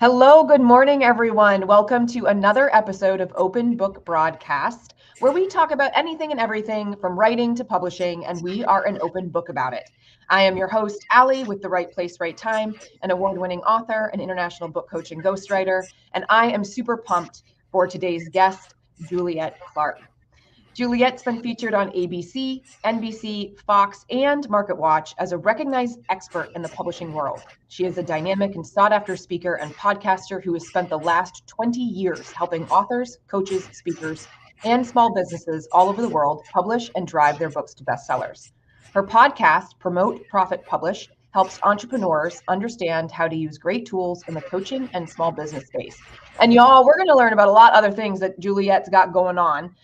Hello, good morning, everyone. Welcome to another episode of Open Book Broadcast, where we talk about anything and everything from writing to publishing, and we are an open book about it. I am your host, Allie, with The Right Place, Right Time, an award-winning author, an international book coach and ghostwriter, and I am super pumped for today's guest, Juliet Clark. Juliet's been featured on ABC, NBC, Fox, and MarketWatch as a recognized expert in the publishing world. She is a dynamic and sought-after speaker and podcaster who has spent the last 20 years helping authors, coaches, speakers, and small businesses all over the world publish and drive their books to bestsellers. Her podcast, Promote, Profit, Publish, helps entrepreneurs understand how to use great tools in the coaching and small business space. And y'all, we're going to learn about a lot of other things that Juliet's got going on.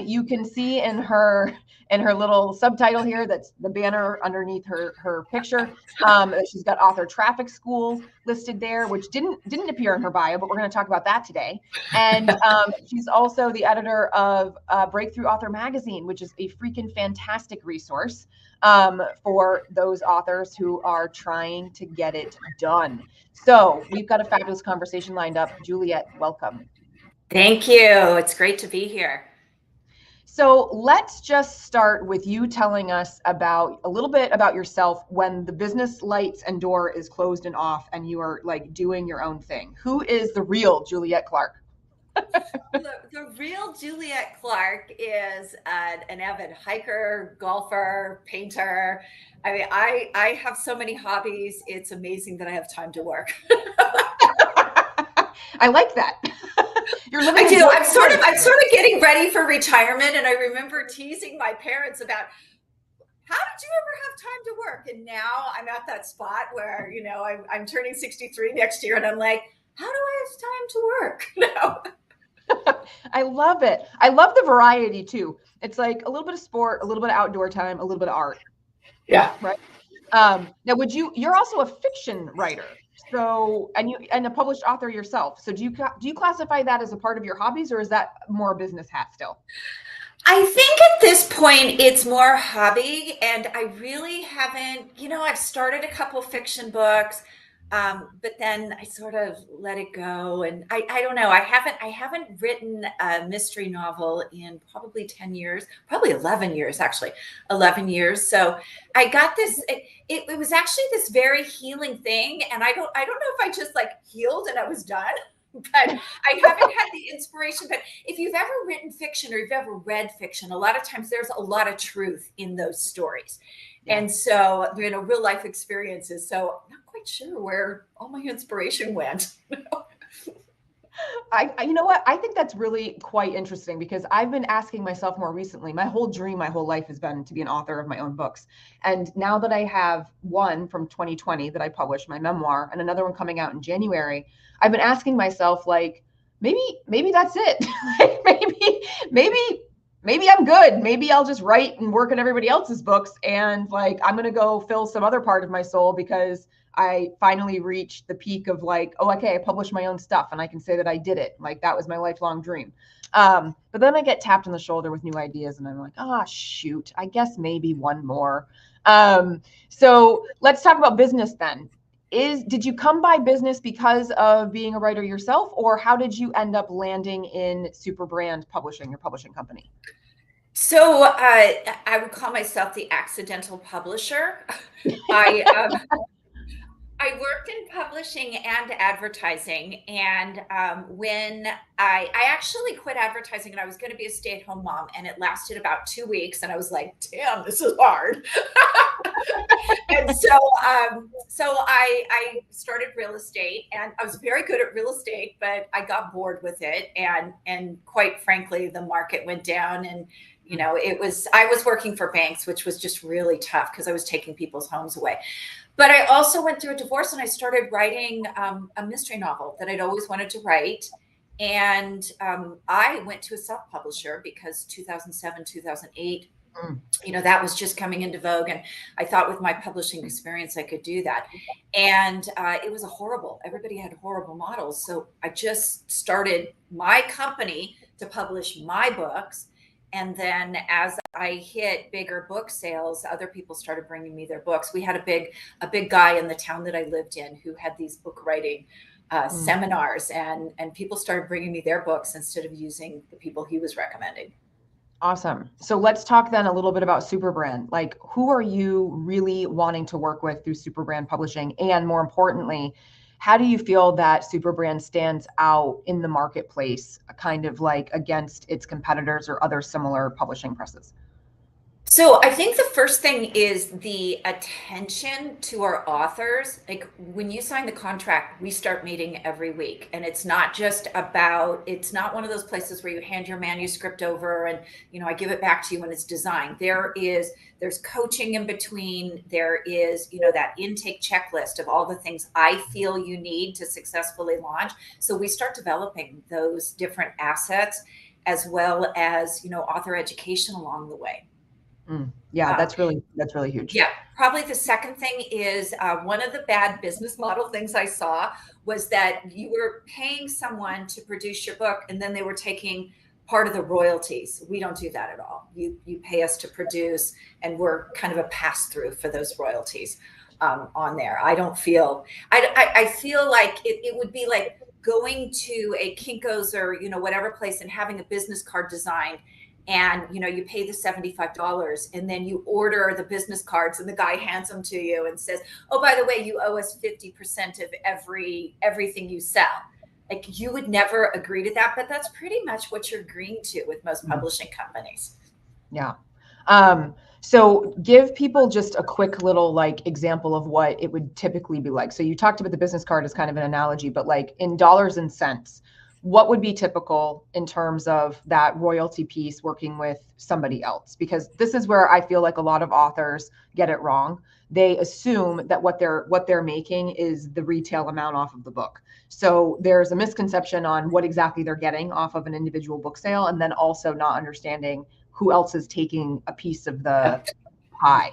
You can see in her little subtitle here, that's the banner underneath her picture. She's got author traffic school listed there, which didn't appear in her bio, but we're going to talk about that today. And she's also the editor of Breakthrough Author Magazine, which is a freaking fantastic resource for those authors who are trying to get it done. So we've got a fabulous conversation lined up. Juliet, welcome. Thank you. It's great to be here. So let's just start with you telling us about a little bit about yourself when the business lights and door is closed and off and you are like doing your own thing. Who is the real Juliet Clark? The real Juliet Clark is an avid hiker, golfer, painter. I mean, I have so many hobbies. It's amazing that I have time to work. I like that. You're living. I do. I'm sort of getting ready for retirement, and I remember teasing my parents about, how did you ever have time to work? And now I'm at that spot where, I'm turning 63 next year, and I'm like, how do I have time to work? I love it. I love the variety too. It's like a little bit of sport, a little bit of outdoor time, a little bit of art. Yeah. Right. Now, you're also a fiction writer. So, and a published author yourself. So do you classify that as a part of your hobbies, or is that more a business hat still? I think at this point it's more hobby, and I really haven't, I've started a couple fiction books, but then I sort of let it go. And I don't know, I haven't written a mystery novel in probably 10 years, probably 11 years, actually 11 years. So I got this, it was actually this very healing thing. And I don't know if I just like healed and I was done, but I haven't had the inspiration. But if you've ever written fiction or you've ever read fiction, a lot of times there's a lot of truth in those stories. Yeah. And so, real life experiences. So I'm not quite sure where all my inspiration went. You know what? I think that's really quite interesting, because I've been asking myself more recently. My whole dream, my whole life has been to be an author of my own books. And now that I have one from 2020 that I published, my memoir, and another one coming out in January, I've been asking myself, like, maybe that's it. Maybe I'm good. Maybe I'll just write and work on everybody else's books. And like, I'm going to go fill some other part of my soul because I finally reached the peak of like, oh, okay, I published my own stuff and I can say that I did it. Like, that was my lifelong dream. But then I get tapped on the shoulder with new ideas and I'm like, oh, shoot, I guess maybe one more. So let's talk about business then. Did you come by business because of being a writer yourself, or how did you end up landing in Superbrand Publishing, your publishing company? So I would call myself the accidental publisher. I worked in publishing and advertising, and when I actually quit advertising, and I was going to be a stay-at-home mom, and it lasted about 2 weeks, and I was like, damn, this is hard. And so I started real estate, and I was very good at real estate, but I got bored with it, and quite frankly, the market went down, and I was working for banks, which was just really tough because I was taking people's homes away. But I also went through a divorce, and I started writing a mystery novel that I'd always wanted to write. And I went to a self-publisher because 2007, 2008, that was just coming into vogue. And I thought with my publishing experience, I could do that. And it was everybody had horrible models. So I just started my company to publish my books. And then as I hit bigger book sales, other people started bringing me their books. We had a big guy in the town that I lived in who had these book writing seminars, and people started bringing me their books instead of using the people he was recommending. Awesome. So let's talk then a little bit about Superbrand. Like, who are you really wanting to work with through Superbrand Publishing? And more importantly, how do you feel that Superbrand stands out in the marketplace, kind of like against its competitors or other similar publishing presses? So I think the first thing is the attention to our authors. Like when you sign the contract, we start meeting every week. And it's not one of those places where you hand your manuscript over and, I give it back to you when it's designed. There's coaching in between. There is, that intake checklist of all the things I feel you need to successfully launch. So we start developing those different assets as well as, author education along the way. Yeah, that's really huge. Yeah, probably the second thing is one of the bad business model things I saw was that you were paying someone to produce your book and then they were taking part of the royalties. We don't do that at all. You pay us to produce, and we're kind of a pass through for those royalties on there. I feel like it would be like going to a Kinko's or whatever place and having a business card designed. And, you pay the $75 and then you order the business cards and the guy hands them to you and says, oh, by the way, you owe us 50% of everything you sell. Like you would never agree to that, but that's pretty much what you're agreeing to with most publishing companies. Yeah. So give people just a quick little example of what it would typically be like. So you talked about the business card as kind of an analogy, but like in dollars and cents, what would be typical in terms of that royalty piece working with somebody else? Because this is where I feel like a lot of authors get it wrong. They assume that what they're making is the retail amount off of the book. So there's a misconception on what exactly they're getting off of an individual book sale, and then also not understanding who else is taking a piece of the pie.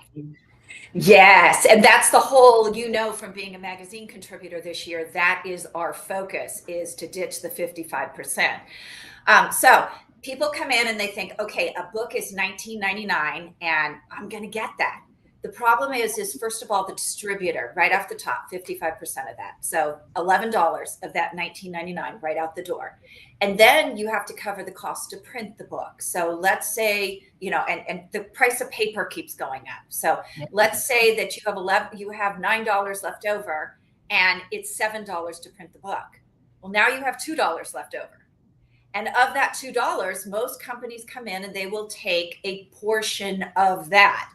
Yes. And that's the whole, from being a magazine contributor this year, that is our focus, is to ditch the 55%. So people come in and they think, okay, a book is $19.99 and I'm going to get that. The problem is first of all, the distributor right off the top, 55% of that. So $11 of that $19.99 right out the door. And then you have to cover the cost to print the book. So let's say, and the price of paper keeps going up. So let's say that you have $9 left over and it's $7 to print the book. Well, now you have $2 left over. And of that $2, most companies come in and they will take a portion of that.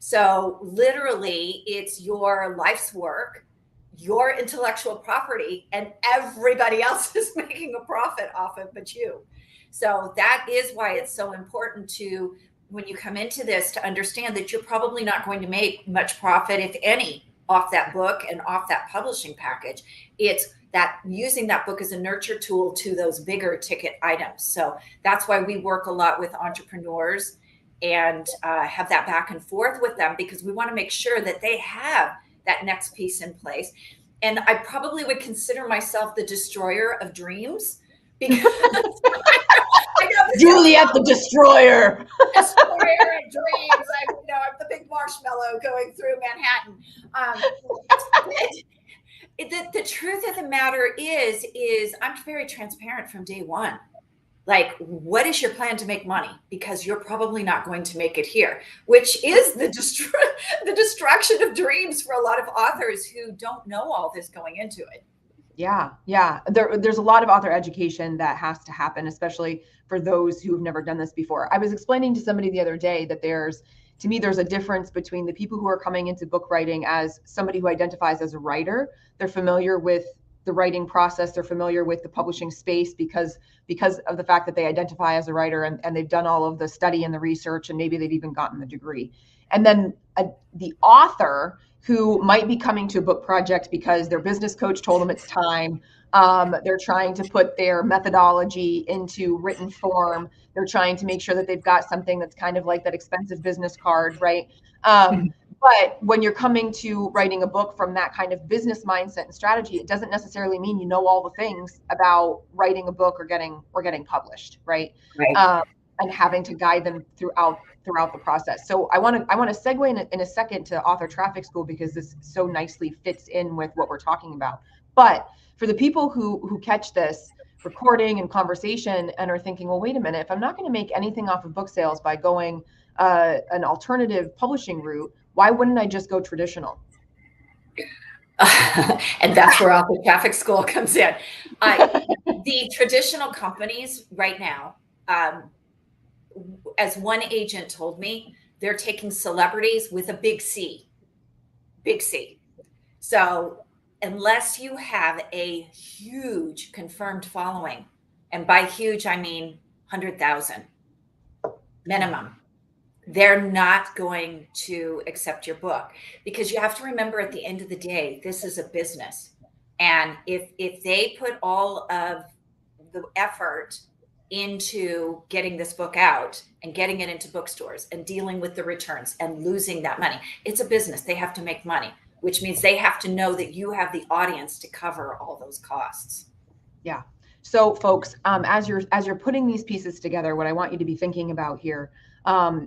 So literally it's your life's work, your intellectual property, and everybody else is making a profit off it but you. So that is why it's so important to, when you come into this, to understand that you're probably not going to make much profit, if any, off that book and off that publishing package. It's that using that book as a nurture tool to those bigger ticket items. So that's why we work a lot with entrepreneurs and have that back and forth with them, because we want to make sure that they have that next piece in place. And I probably would consider myself the destroyer of dreams, because Juliet the destroyer. Destroyer of dreams. I'm the big marshmallow going through Manhattan. The truth of the matter is I'm very transparent from day one. Like, what is your plan to make money? Because you're probably not going to make it here, which is the destruction of dreams for a lot of authors who don't know all this going into it. Yeah. There's a lot of author education that has to happen, especially for those who have never done this before. I was explaining to somebody the other day that there's a difference between the people who are coming into book writing as somebody who identifies as a writer. They're familiar with the writing process, they're familiar with the publishing space because of the fact that they identify as a writer, and they've done all of the study and the research, and maybe they've even gotten the degree. And then the author who might be coming to a book project because their business coach told them it's time. They're trying to put their methodology into written form. They're trying to make sure that they've got something that's kind of like that expensive business card, right? But when you're coming to writing a book from that kind of business mindset and strategy, it doesn't necessarily mean you know all the things about writing a book or getting published, right? And having to guide them throughout the process. So I want to segue in a second to Author Traffic School, because this so nicely fits in with what we're talking about. But for the people who catch this recording and conversation and are thinking, well, wait a minute, if I'm not going to make anything off of book sales by going an alternative publishing route, why wouldn't I just go traditional? And that's where Author Traffic School comes in. The traditional companies right now, as one agent told me, they're taking celebrities with a big C. Big C. So unless you have a huge confirmed following, and by huge, I mean 100,000 minimum, they're not going to accept your book, because you have to remember, at the end of the day, this is a business. And if they put all of the effort into getting this book out and getting it into bookstores and dealing with the returns and losing that money, it's a business. They have to make money, which means they have to know that you have the audience to cover all those costs. Yeah. So folks, as you're putting these pieces together, what I want you to be thinking about here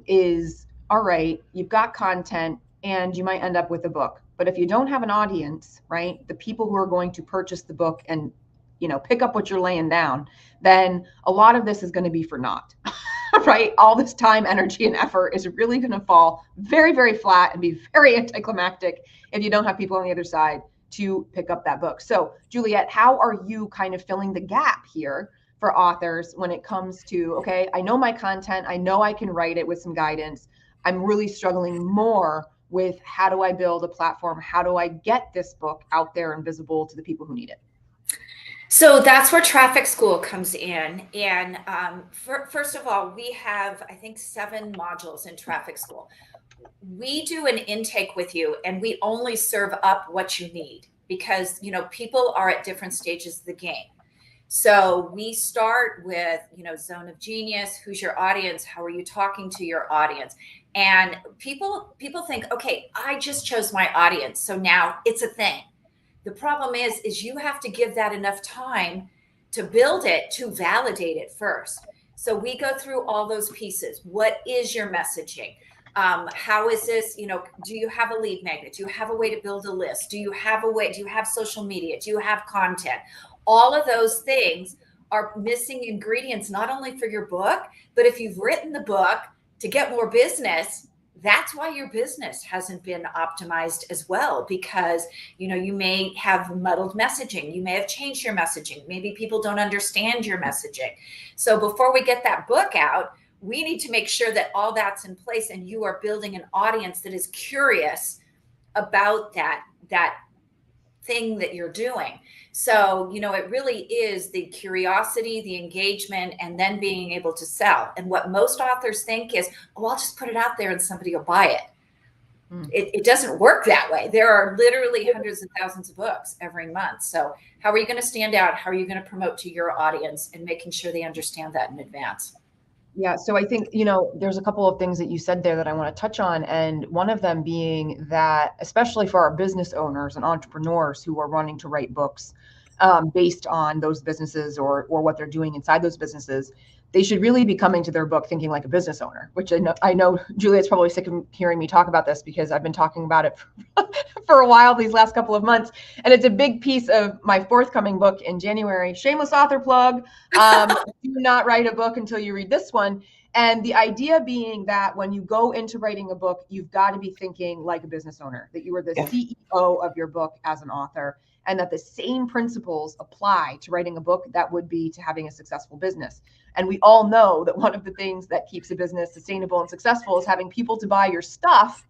is, all right, you've got content and you might end up with a book, but if you don't have an audience, right, the people who are going to purchase the book and, you know, pick up what you're laying down, then a lot of this is going to be for naught. Right? All this time, energy, and effort is really going to fall very, very flat and be very anticlimactic if you don't have people on the other side to pick up that book. So, Juliet, how are you kind of filling the gap here for authors when it comes to, okay, I know my content, I know I can write it with some guidance. I'm really struggling more with how do I build a platform? How do I get this book out there and visible to the people who need it? So that's where Traffic School comes in. And first of all, we have, I think, 7 modules in Traffic School. We do an intake with you, and we only serve up what you need, because, you know, people are at different stages of the game. So we start with, you know, zone of genius. Who's your audience? How are you talking to your audience? And people think, okay, I just chose my audience, so now it's a thing. The problem is you have to give that enough time to build it, to validate it first. So we go through all those pieces. What is your messaging? How is this, you know, do you have a lead magnet? Do you have a way to build a list? Do you have social media? Do you have content? All of those things are missing ingredients, not only for your book, but if you've written the book to get more business, that's why your business hasn't been optimized as well, because, you know, you may have muddled messaging. You may have changed your messaging. Maybe people don't understand your messaging. So before we get that book out, we need to make sure that all that's in place and you are building an audience that is curious about that thing that you're doing. So, you know, it really is the curiosity, the engagement, and then being able to sell. And what most authors think is, oh, I'll just put it out there and somebody will buy it. It doesn't work that way. There are literally hundreds of thousands of books every month. So how are you going to stand out? How are you going to promote to your audience, and making sure they understand that in advance? Yeah, so I think, you know, there's a couple of things that you said there that I want to touch on. And one of them being that, especially for our business owners and entrepreneurs who are wanting to write books based on those businesses or what they're doing inside those businesses, they should really be coming to their book thinking like a business owner, which I know Juliet's probably sick of hearing me talk about this, because I've been talking about it for a while these last couple of months. And it's a big piece of my forthcoming book in January. Shameless author plug. Do not write a book until you read this one. And the idea being that when you go into writing a book, you've got to be thinking like a business owner, that you are the CEO of your book as an author, and that the same principles apply to writing a book that would be to having a successful business. And we all know that one of the things that keeps a business sustainable and successful is having people to buy your stuff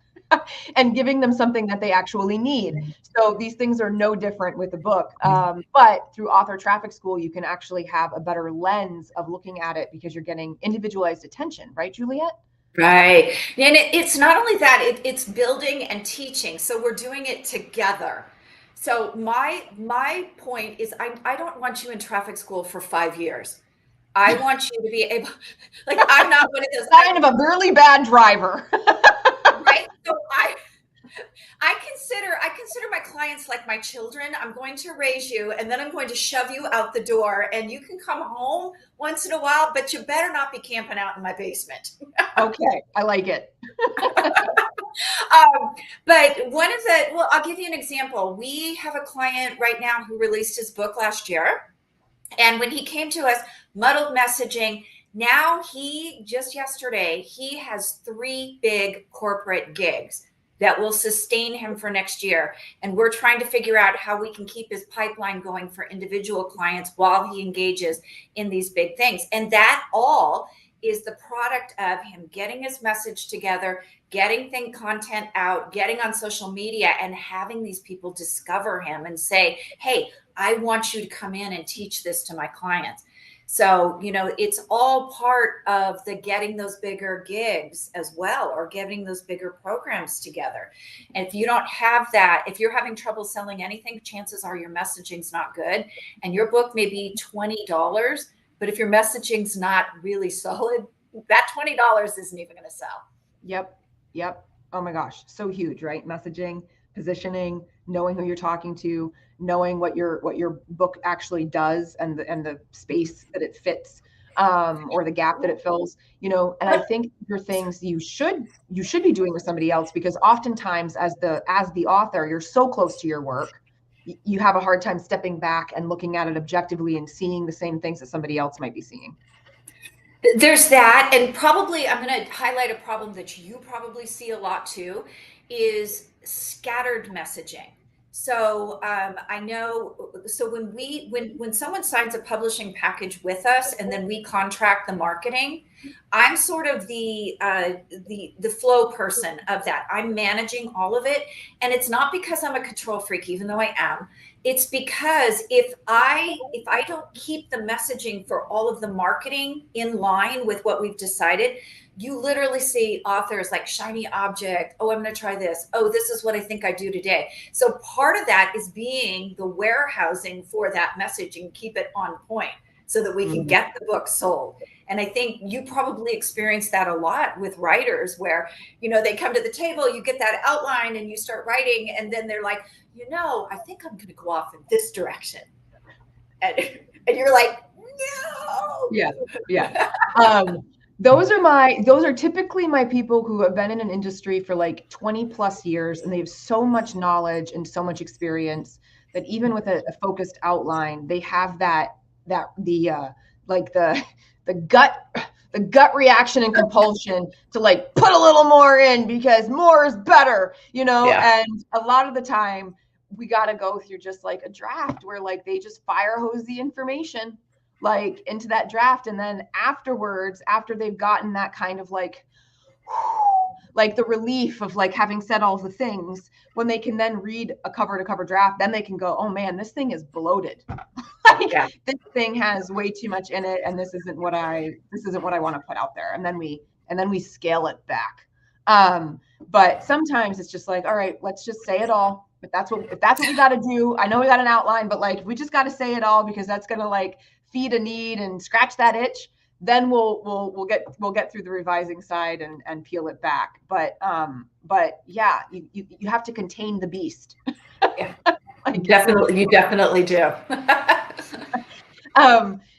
and giving them something that they actually need. So these things are no different with the book. But through Author Traffic School, you can actually have a better lens of looking at it, because you're getting individualized attention, right, Juliet? Right. And it's not only that, it's building and teaching. So we're doing it together. So my point is, I don't want you in Traffic School for 5 years. I want you to be able, like, I'm not one of those kind of a really bad driver. Right. So I consider my clients like my children. I'm going to raise you, and then I'm going to shove you out the door, and you can come home once in a while, but you better not be camping out in my basement. Okay. I like it. But I'll give you an example. We have a client right now who released his book last year. And when he came to us, muddled messaging. Now just yesterday, he has 3 big corporate gigs that will sustain him for next year. And we're trying to figure out how we can keep his pipeline going for individual clients while he engages in these big things. And that all is the product of him getting his message together, getting content out, getting on social media, and having these people discover him and say, hey, I want you to come in and teach this to my clients. So, it's all part of the getting those bigger gigs as well, or getting those bigger programs together. And if you don't have that, if you're having trouble selling anything, chances are your messaging's not good. And your book may be $20, but if your messaging's not really solid, that $20 isn't even going to sell. Yep. Oh my gosh. So huge, right? Messaging, positioning, knowing who you're talking to, knowing what your book actually does and the space that it fits, or the gap that it fills, and I think your things you should be doing with somebody else, because oftentimes as the author, you're so close to your work, you have a hard time stepping back and looking at it objectively and seeing the same things that somebody else might be seeing. There's that. And probably I'm going to highlight a problem that you probably see a lot too, is scattered messaging. So I know, so when someone signs a publishing package with us and then we contract the marketing, I'm sort of the flow person of that. I'm managing all of it. And it's not because I'm a control freak, even though I am. It's because if I don't keep the messaging for all of the marketing in line with what we've decided, you literally see authors like shiny object. Oh, I'm going to try this. Oh, this is what I think I do today. So part of that is being the warehousing for that message and keep it on point so that we can get the book sold. And I think you probably experience that a lot with writers where, they come to the table, you get that outline and you start writing, and then they're like, I think I'm going to go off in this direction. And you're like, no. Yeah. Those are typically my people who have been in an industry for like 20 plus years, and they have so much knowledge and so much experience that even with a focused outline, they have the gut reaction and compulsion to like put a little more in because more is better, Yeah. And a lot of the time we got to go through just like a draft where like they just fire hose the information like into that draft. And then afterwards, after they've gotten that kind of like the relief of like having said all the things, when they can then read a cover to cover draft, then they can go, oh man, this thing is bloated. This thing has way too much in it, and this isn't what I want to put out there. And then we scale it back. But sometimes it's just like, all right, let's just say it all. If that's what we got to do. I know we got an outline, but like we just got to say it all because that's gonna like feed a need and scratch that itch. Then we'll get through the revising side and peel it back. But yeah, you have to contain the beast. Yeah. Definitely, you definitely do.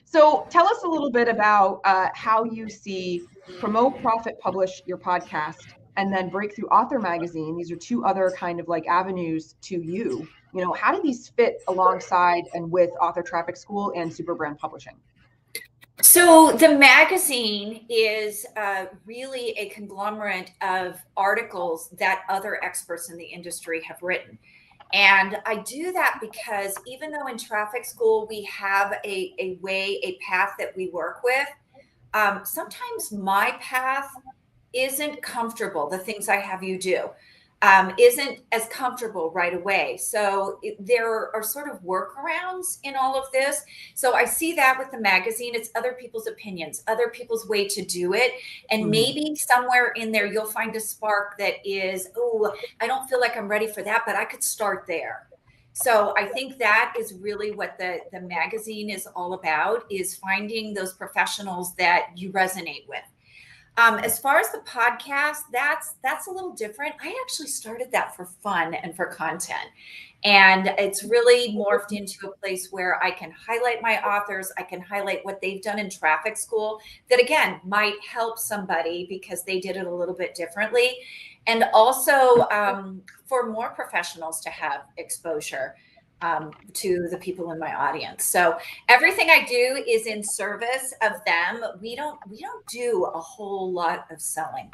So tell us a little bit about how you see Promote, Profit, Publish, your podcast, and then Breakthrough Author Magazine. These are 2 other kind of like avenues to you. How do these fit alongside and with Author Traffic School and Superbrand Publishing? So the magazine is really a conglomerate of articles that other experts in the industry have written. And I do that because even though in traffic school we have a path that we work with, sometimes my path isn't comfortable. The things I have you do isn't as comfortable right away. So there are sort of workarounds in all of this. So I see that with the magazine, it's other people's opinions, other people's way to do it. And maybe somewhere in there, you'll find a spark that is, oh, I don't feel like I'm ready for that, but I could start there. So I think that is really what the magazine is all about, is finding those professionals that you resonate with. As far as the podcast, that's a little different. I actually started that for fun and for content. And it's really morphed into a place where I can highlight my authors. I can highlight what they've done in traffic school that, again, might help somebody because they did it a little bit differently. and also for more professionals to have exposure to the people in my audience. So everything I do is in service of them. We don't do a whole lot of selling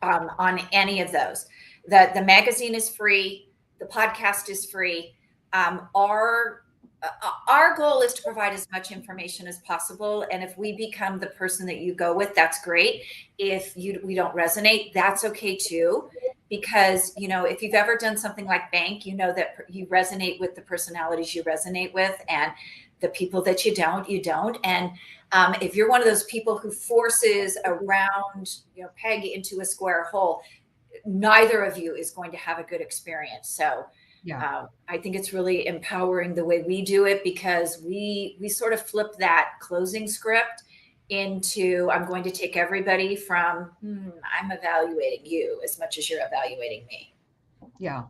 on any of those. The magazine is free. The podcast is free. Our goal is to provide as much information as possible. And if we become the person that you go with, that's great. If we don't resonate, that's okay too. Because, if you've ever done something like bank, you know that you resonate with the personalities you resonate with, and the people that you don't, you don't. And if you're one of those people who forces a round, peg into a square hole, neither of you is going to have a good experience. So Yeah. I think it's really empowering the way we do it, because we sort of flip that closing script into, I'm going to take everybody from, I'm evaluating you as much as you're evaluating me. Yeah.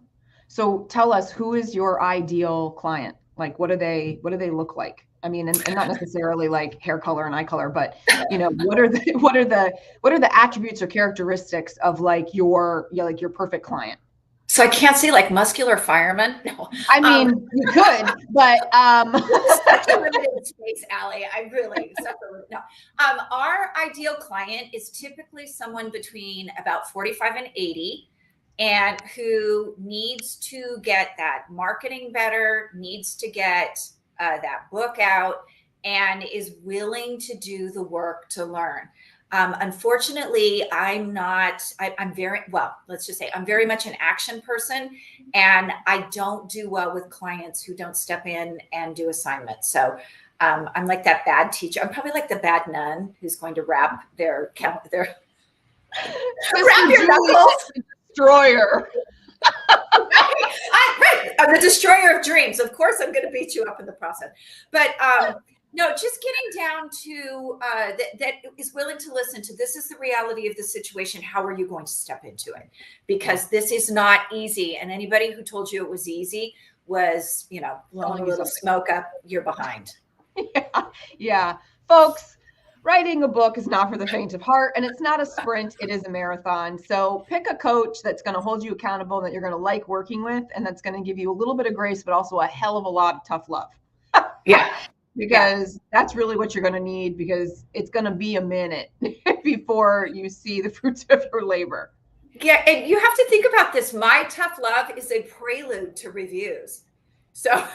So tell us, who is your ideal client? Like, what do they look like? I mean, and not necessarily like hair color and eye color, but what are the attributes or characteristics of like your perfect client? So I can't say like muscular fireman. No, I mean, you could, but such a limited space, Allie. I really no. Our ideal client is typically someone between about 45 and 80, and who needs to get that marketing better, needs to get that book out, and is willing to do the work to learn. Unfortunately, I'm very much an action person, and I don't do well with clients who don't step in and do assignments. So I'm like that bad teacher. I'm probably like the bad nun who's going to wrap their wrap your knuckles. Destroyer. Right. I'm the destroyer of dreams. Of course, I'm going to beat you up in the process. But no, just getting down to that is willing to listen to, this is the reality of the situation. How are you going to step into it? Because this is not easy. And anybody who told you it was easy was, blowing a little smoke up your behind. Yeah. Folks, writing a book is not for the faint of heart, and it's not a sprint, it is a marathon. So pick a coach that's going to hold you accountable, that you're going to like working with, and that's going to give you a little bit of grace, but also a hell of a lot of tough love. Yeah. Because that's really what you're going to need, because it's going to be a minute before you see the fruits of your labor. Yeah. And you have to think about this. My tough love is a prelude to reviews. So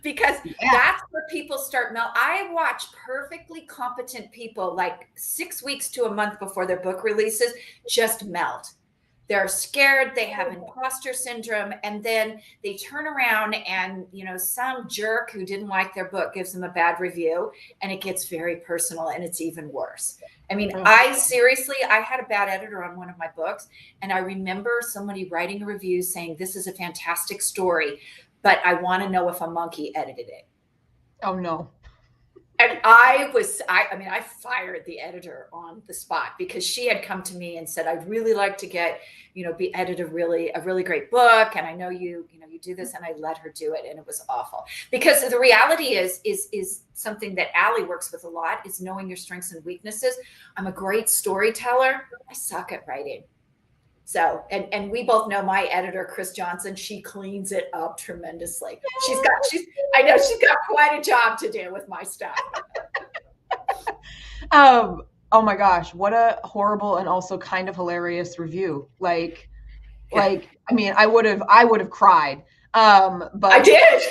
because that's where people start I watch perfectly competent people like 6 weeks to a month before their book releases just melt. They're scared, they have imposter syndrome, and then they turn around and, some jerk who didn't like their book gives them a bad review, and it gets very personal, and it's even worse. I mean, I had a bad editor on one of my books, and I remember somebody writing a review saying, this is a fantastic story, but I want to know if a monkey edited it. Oh, no. And I fired the editor on the spot, because she had come to me and said, I'd really like to get, edit a really great book. And I know you do this, and I let her do it. And it was awful, because the reality is something that Allie works with a lot, is knowing your strengths and weaknesses. I'm a great storyteller. I suck at writing. So, and we both know my editor, Chris Johnson, she cleans it up tremendously. She's got quite a job to do with my stuff. Oh my gosh, what a horrible and also kind of hilarious review. I mean, I would have cried. But I did.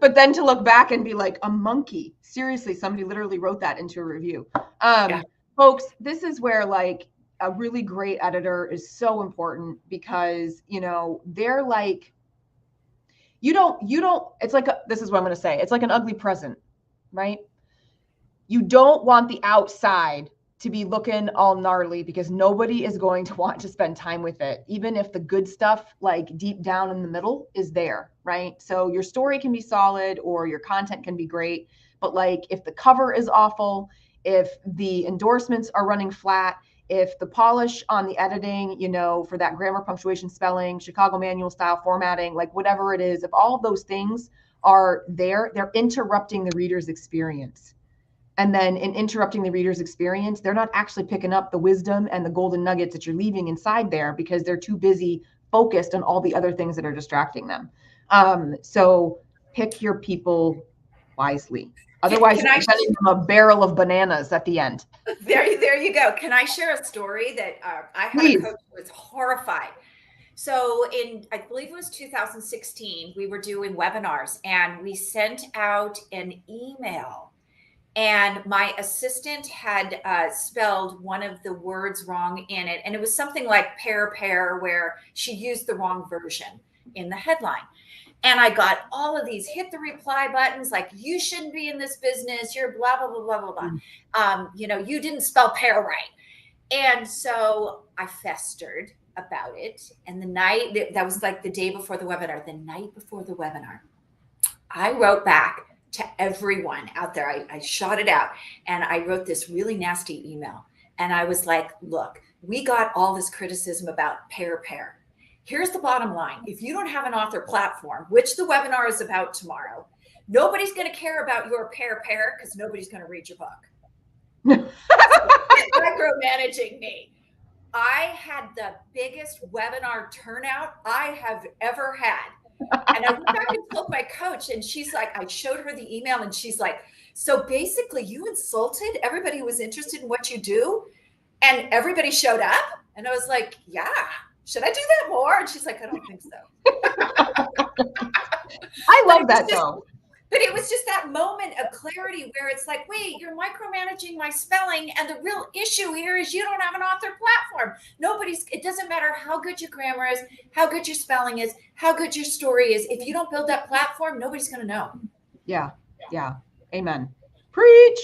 but then to look back and be like, a monkey. Seriously, somebody literally wrote that into a review. Folks, this is where a really great editor is so important, because, they're like, it's like, this is what I'm going to say. It's like an ugly present, right? You don't want the outside to be looking all gnarly, because nobody is going to want to spend time with it, even if the good stuff, deep down in the middle, is there, right? So your story can be solid, or your content can be great, but if the cover is awful, if the endorsements are running flat, if the polish on the editing, for that grammar, punctuation, spelling, Chicago manual style formatting, whatever it is, if all of those things are there, they're interrupting the reader's experience. And then in interrupting the reader's experience, they're not actually picking up the wisdom and the golden nuggets that you're leaving inside there because they're too busy focused on all the other things that are distracting them. So pick your people wisely. Otherwise, you're sending them a barrel of bananas at the end. There you go. Can I share a story that I had Please. a coach who was horrified. So I believe it was 2016, we were doing webinars and we sent out an email and my assistant had spelled one of the words wrong in it. And it was something like pair, where she used the wrong version in the headline. And I got all of these hit the reply buttons like, you shouldn't be in this business. You're blah, blah, blah, blah, blah, blah. You didn't spell pair right. And so I festered about it. And the night, that was like the day before the webinar, the night before the webinar, I wrote back to everyone out there. I shot it out and I wrote this really nasty email. And I was like, look, we got all this criticism about pair. Here's the bottom line. If you don't have an author platform, which the webinar is about tomorrow, nobody's going to care about your pair because nobody's going to read your book. Micromanaging me. I had the biggest webinar turnout I have ever had. And I went back and told my coach, and she's like, I showed her the email, and she's like, so basically you insulted everybody who was interested in what you do, and everybody showed up? And I was like, yeah. Should I do that more? And she's like, I don't think so. I love that though. But it was just that moment of clarity where it's like, wait, you're micromanaging my spelling. And the real issue here is you don't have an author platform. It doesn't matter how good your grammar is, how good your spelling is, how good your story is. If you don't build that platform, nobody's going to know. Yeah. Amen. Preach.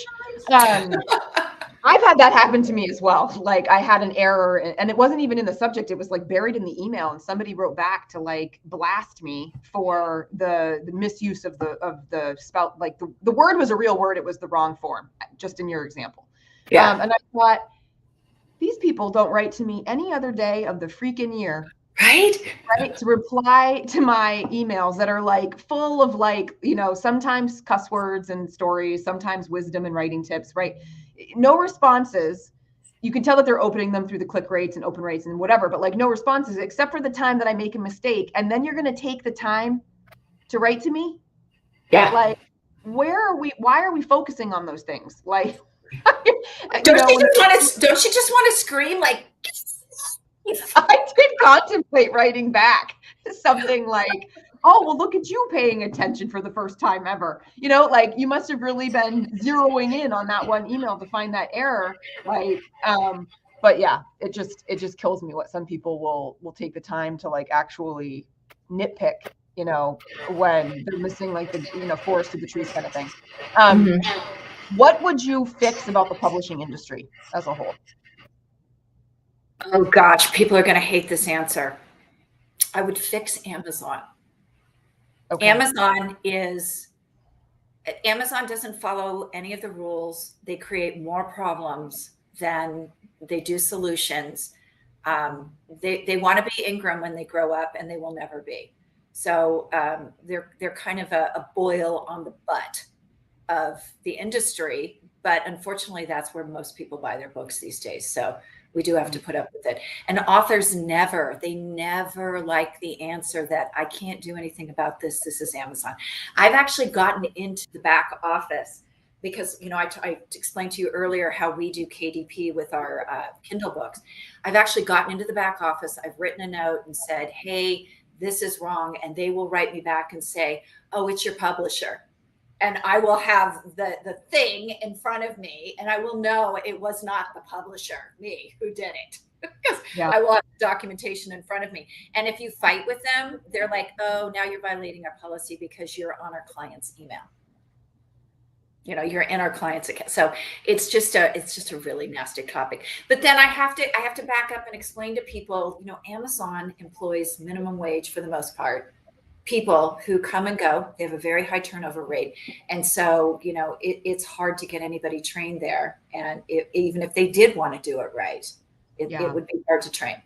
I've had that happen to me as well. Like I had an error and it wasn't even in the subject. It was like buried in the email and somebody wrote back to like blast me for the misuse of the spell. Like the word was a real word. It was the wrong form, just in your example. Yeah. And I thought, these people don't write to me any other day of the freaking year. Right? To reply to my emails that are like full of like, sometimes cuss words and stories, sometimes wisdom and writing tips, right? No responses. You can tell that they're opening them through the click rates and open rates and whatever, but like no responses except for the time that I make a mistake. And then you're going to take the time to write to me. Yeah. Like, why are we focusing on those things? Like, don't you just want to scream like, I did contemplate writing back something like, oh, well, look at you paying attention for the first time ever. Like you must have really been zeroing in on that one email to find that error. Like, but yeah, it just kills me what some people will take the time to like actually nitpick, when they're missing like the, forest to the trees kind of thing. What would you fix about the publishing industry as a whole? Oh gosh, people are going to hate this answer. I would fix Amazon. Okay. Amazon doesn't follow any of the rules. They create more problems than they do solutions. They want to be Ingram when they grow up, and they will never be. So they're kind of a boil on the butt of the industry. But unfortunately, that's where most people buy their books these days. So we do have to put up with it. And authors never like the answer that I can't do anything about this. This is Amazon. I've actually gotten into the back office because, I explained to you earlier how we do KDP with our Kindle books. I've actually gotten into the back office. I've written a note and said, hey, this is wrong. And they will write me back and say, oh, it's your publisher. And I will have the thing in front of me, and I will know it was not the publisher, me, who did it. Because I will have documentation in front of me. And if you fight with them, they're like, oh, now you're violating our policy because you're on our client's email. You're in our client's account. So it's just a really nasty topic. But then I have to back up and explain to people, Amazon employs minimum wage for the most part. People who come and go, they have a very high turnover rate. And so, it's hard to get anybody trained there. And even if they did want to do it right, it would be hard to train.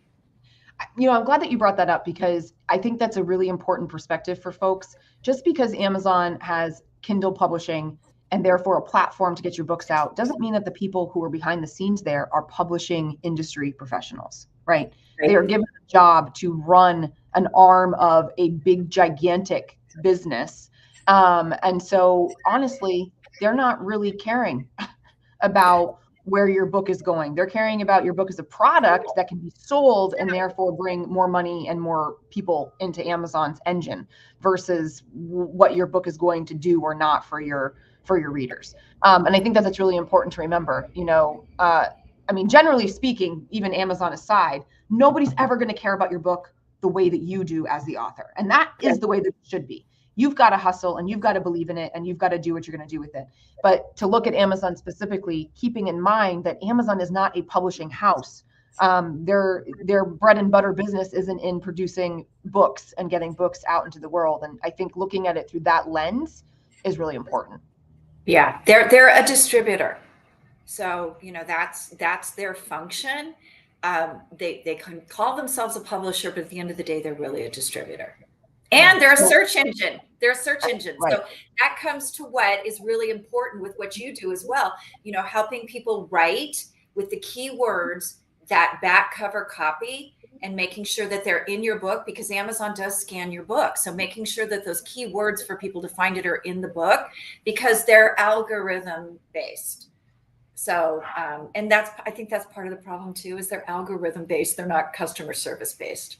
I'm glad that you brought that up because I think that's a really important perspective for folks. Just because Amazon has Kindle publishing and therefore a platform to get your books out doesn't mean that the people who are behind the scenes there are publishing industry professionals, right? They are given a job to run an arm of a big, gigantic business. And so honestly, they're not really caring about where your book is going. They're caring about your book as a product that can be sold and therefore bring more money and more people into Amazon's engine versus what your book is going to do or not for your readers. And I think that's really important to remember. I mean, generally speaking, even Amazon aside, nobody's ever going to care about your book the way that you do as the author. And that is the way that it should be. You've got to hustle and you've got to believe in it and you've got to do what you're going to do with it. But to look at Amazon specifically, keeping in mind that Amazon is not a publishing house. Their bread and butter business isn't in producing books and getting books out into the world. And I think looking at it through that lens is really important. Yeah, they're a distributor. So, that's their function. They can call themselves a publisher, but at the end of the day, they're really a distributor. And they're a search engine. They're a search engine. Right. So that comes to what is really important with what you do as well. Helping people write with the keywords that back cover copy and making sure that they're in your book, because Amazon does scan your book. So making sure that those keywords for people to find it are in the book, because they're algorithm based. So, and I think that's part of the problem too, is they're algorithm based. They're not customer service based.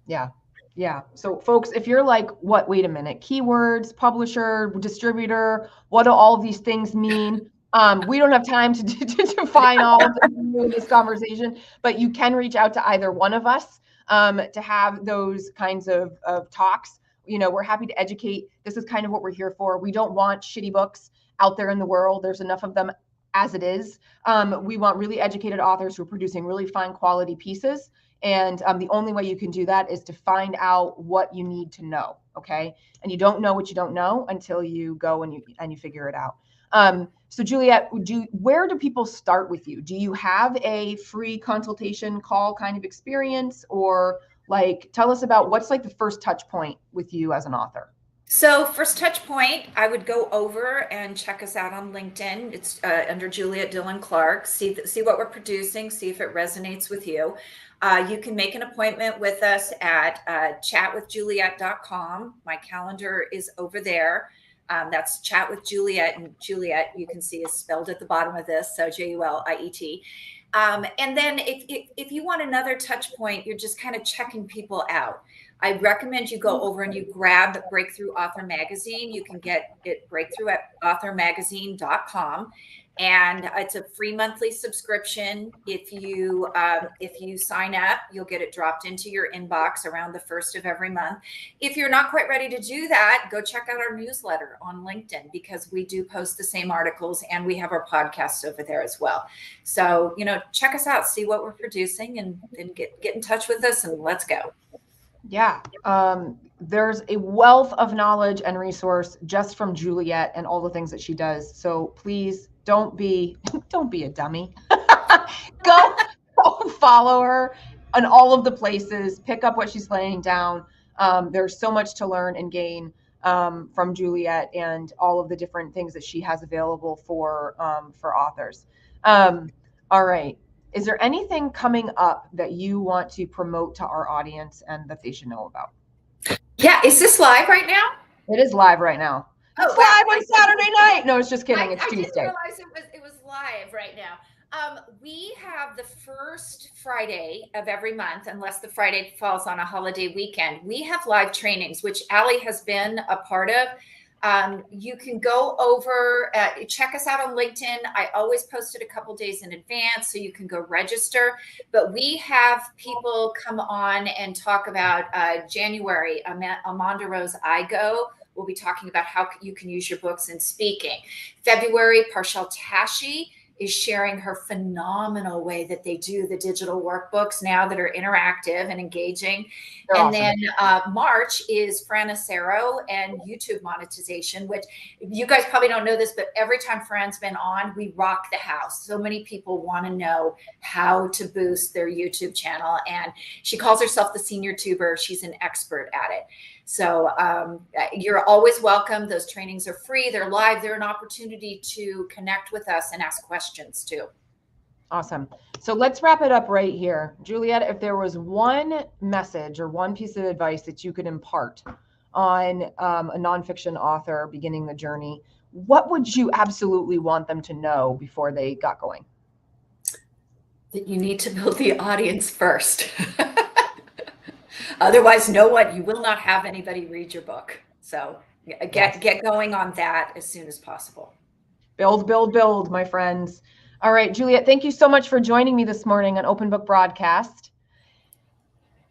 Yeah. Yeah. So folks, if you're like, wait a minute, keywords, publisher, distributor, what do all of these things mean? We don't have time to define all of them in this conversation, but you can reach out to either one of us to have those kinds of talks. We're happy to educate. This is kind of what we're here for. We don't want shitty books out there in the world. There's enough of them as it is. We want really educated authors who are producing really fine quality pieces. And the only way you can do that is to find out what you need to know. Okay. And you don't know what you don't know until you go and you figure it out. So Juliet, where do people start with you? Do you have a free consultation call kind of experience, or tell us about what's the first touch point with you as an author? So first touch point, I would go over and check us out on LinkedIn. It's under Juliet Clark. See what we're producing, see if it resonates with you. You can make an appointment with us at chatwithjuliet.com. My calendar is over there. That's Chat with Juliet, and Juliet, you can see, is spelled at the bottom of this, so Juliet. And then if you want another touch point, you're just kind of checking people out, I recommend you go over and you grab Breakthrough Author Magazine. You can get it breakthrough at authormagazine.com. And it's a free monthly subscription. If you sign up, you'll get it dropped into your inbox around the first of every month. If you're not quite ready to do that, go check out our newsletter on LinkedIn, because we do post the same articles and we have our podcast over there as well. So, check us out, see what we're producing, and get in touch with us, and let's go. Yeah. There's a wealth of knowledge and resource just from Juliet and all the things that she does. So please don't be a dummy. Go follow her on all of the places, pick up what she's laying down. There's so much to learn and gain from Juliet and all of the different things that she has available for authors. All right. Is there anything coming up that you want to promote to our audience and that they should know about? Yeah. Is this live right now? It is live right now. It's live on Saturday night. No, it's just kidding. It's Tuesday. I didn't realize it was live right now. We have the first Friday of every month, unless the Friday falls on a holiday weekend. We have live trainings, which Allie has been a part of. You can go over, check us out on LinkedIn. I always post it a couple days in advance, so you can go register. But we have people come on and talk about January, Amanda Rose Igo. We'll be talking about how you can use your books in speaking. February, Parshell Tashi is sharing her phenomenal way that they do the digital workbooks now that are interactive and engaging. They're and awesome. Then March is Fran Acero and YouTube monetization, which you guys probably don't know this, but every time Fran's been on, we rock the house. So many people want to know how to boost their YouTube channel. And she calls herself the senior tuber. She's an expert at it. So you're always welcome. Those trainings are free. They're live. They're an opportunity to connect with us and ask questions too. Awesome. So let's wrap it up right here. Juliet, if there was one message or one piece of advice that you could impart on a nonfiction author beginning the journey, what would you absolutely want them to know before they got going? That you need to build the audience first. Otherwise, know what? You will not have anybody read your book. So get going on that as soon as possible. Build, build, build, my friends. All right, Juliet, thank you so much for joining me this morning on Open Book Broadcast.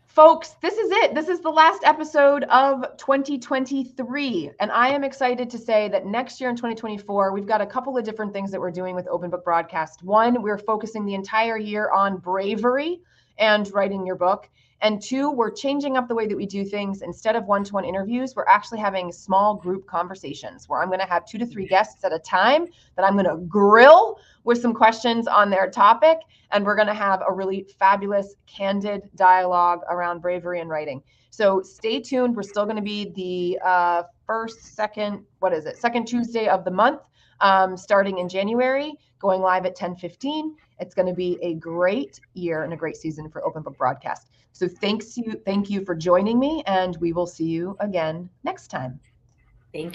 Folks, this is it. This is the last episode of 2023. And I am excited to say that next year in 2024, we've got a couple of different things that we're doing with Open Book Broadcast. One, we're focusing the entire year on bravery and writing your book. And two, we're changing up the way that we do things. Instead of one-to-one interviews, we're actually having small group conversations where I'm going to have 2 to 3 guests at a time that I'm going to grill with some questions on their topic. And we're going to have a really fabulous, candid dialogue around bravery and writing. So stay tuned. We're still going to be the second Tuesday of the month, starting in January, going live at 10:15. It's going to be a great year and a great season for Open Book Broadcast. So thank you for joining me, and we will see you again next time.